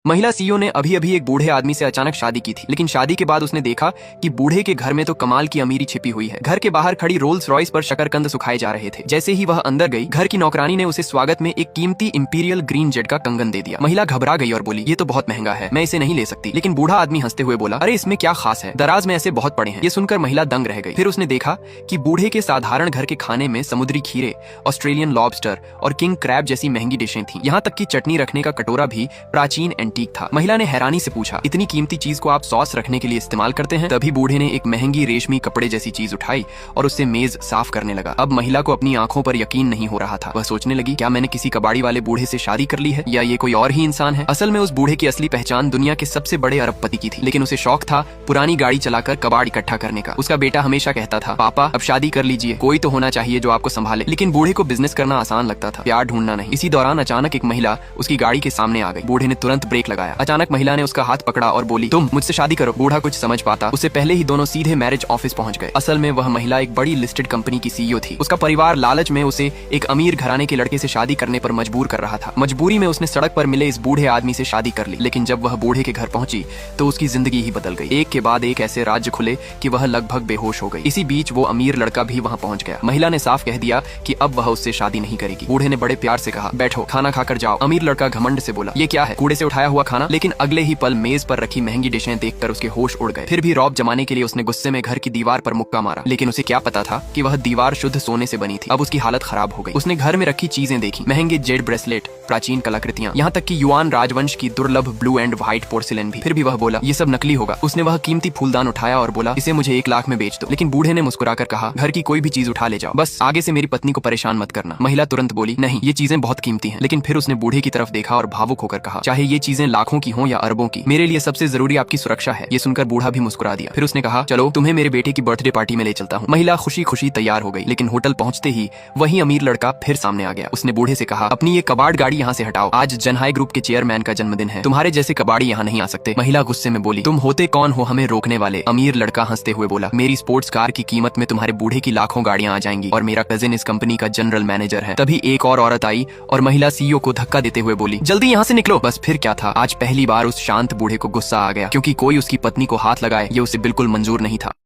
महिला सीईओ ने अभी अभी एक बूढ़े आदमी से अचानक शादी की थी, लेकिन शादी के बाद उसने देखा कि बूढ़े के घर में तो कमाल की अमीरी छिपी हुई है। घर के बाहर खड़ी रोल्स रॉयस पर शकरकंद सुखाए जा रहे थे। जैसे ही वह अंदर गई, घर की नौकरानी ने उसे स्वागत में एक कीमती इंपीरियल ग्रीन जेट का कंगन दे दिया। महिला घबरा गई और बोली, ये तो बहुत महंगा है, मैं इसे नहीं ले सकती। लेकिन बूढ़ा आदमी हंसते हुए बोला, अरे इसमें क्या खास है, दराज में ऐसे बहुत पड़े हैं। ये सुनकर महिला दंग रह गई। फिर उसने देखा कि बूढ़े के साधारण घर के खाने में समुद्री खीरे, ऑस्ट्रेलियन लॉबस्टर और किंग क्रैब जैसी महंगी डिशें थी। यहाँ तक कि चटनी रखने का कटोरा भी प्राचीन एंटीक था। महिला ने हैरानी से पूछा, इतनी कीमती चीज को आप सॉस रखने के लिए इस्तेमाल करते हैं? तभी बूढ़े ने एक महंगी रेशमी कपड़े जैसी चीज उठाई और उससे मेज साफ करने लगा। अब महिला को अपनी आंखों पर यकीन नहीं हो रहा था। वह सोचने लगी, क्या मैंने किसी कबाड़ी वाले बूढ़े से शादी कर ली है, या ये कोई और ही इंसान है? असल में उस बूढ़े की असली पहचान दुनिया के सबसे बड़े अरबपति की थी, लेकिन उसे शौक था पुरानी गाड़ी चलाकर कबाड़ इकट्ठा करने का। उसका बेटा हमेशा कहता था, पापा अब शादी कर लीजिए, कोई तो होना चाहिए जो आपको संभाले। लेकिन बूढ़े को बिजनेस करना आसान लगता था, प्यार ढूंढना नहीं। इसी दौरान अचानक एक महिला उसकी गाड़ी के सामने आ गई। बूढ़े ने तुरंत ब्रेक लगाया। अचानक महिला ने उसका हाथ पकड़ा और बोली, तुम मुझसे शादी करो। बूढ़ा कुछ समझ पाता उससे पहले ही दोनों सीधे मैरिज ऑफिस पहुंच गए। असल में वह महिला एक बड़ी लिस्टेड कंपनी की सीईओ थी। उसका परिवार लालच में उसे एक अमीर घराने के लड़के से शादी करने पर मजबूर कर रहा था। मजबूरी में उसने सड़क पर मिले इस बूढ़े आदमी से शादी कर ली। लेकिन जब वह बूढ़े के घर पहुंची तो उसकी जिंदगी ही बदल गई। एक के बाद एक ऐसे राज्य खुले कि वह लगभग बेहोश हो गई। इसी बीच वो अमीर लड़का भी वहां पहुंच गया। महिला ने साफ कह दिया कि अब वह उससे शादी नहीं करेगी। बूढ़े ने बड़े प्यार से कहा, बैठो, खाना खाकर जाओ। अमीर लड़का घमंड से बोला, ये क्या है, कूड़े से उठाया हुआ खाना? लेकिन अगले ही पल मेज पर रखी महंगी डिशें देखकर उसके होश उड़ गए। फिर भी रौब जमाने के लिए उसने गुस्से में घर की दीवार पर मुक्का मारा। लेकिन उसे क्या पता था कि वह दीवार शुद्ध सोने से बनी थी। अब उसकी हालत खराब हो गई। उसने घर में रखी चीजें देखी, महंगे जेड ब्रेसलेट, प्राचीन कलाकृतियां, यहाँ तक कि युआन राजवंश की दुर्लभ ब्लू एंड व्हाइट पोर्सिलेन भी। फिर भी वह बोला, ये सब नकली होगा। उसने वह कीमती फूलदान उठाया और बोला, इसे मुझे 1 लाख में बेच दो। लेकिन बूढ़े ने मुस्कुराकर कहा, घर की कोई भी चीज उठा ले जाओ, बस आगे से मेरी पत्नी को परेशान मत करना। महिला तुरंत बोली, नहीं, ये चीजें बहुत कीमती हैं। लेकिन फिर उसने बूढ़े की तरफ देखा और भावुक होकर कहा, चाहे ये चीजें लाखों की हों या अरबों की, मेरे लिए सबसे जरूरी आपकी सुरक्षा है। ये सुनकर बूढ़ा भी मुस्कुरा दिया। फिर उसने कहा, चलो तुम्हें मेरे बेटे की बर्थडे पार्टी में ले चलता हूँ। महिला खुशी खुशी तैयार हो गई। लेकिन होटल पहुंचते ही वही अमीर लड़का फिर सामने आ गया। उसने बूढ़े से कहा, अपनी ये कबाड़ गाड़ी यहाँ से हटाओ, आज जनहाई ग्रुप के चेयरमैन का जन्मदिन है, तुम्हारे जैसे कबाड़ी यहाँ नहीं आ सकते। महिला गुस्से में बोली, तुम होते कौन हो हमें रोकने वाले? अमीर लड़का हंसते हुए बोला, मेरी स्पोर्ट्स कार की कीमत में तुम्हारे बूढ़े की लाखों गाड़ियां आ जाएंगी और मेरा कजिन इस कंपनी का जनरल मैनेजर है। तभी एक और औरत आई और महिला सीईओ को धक्का देते हुए बोली, जल्दी यहाँ से निकलो। बस फिर क्या था, आज पहली बार उस शांत बूढ़े को गुस्सा आ गया, क्योंकि कोई उसकी पत्नी को हाथ लगाए ये उसे बिल्कुल मंजूर नहीं था।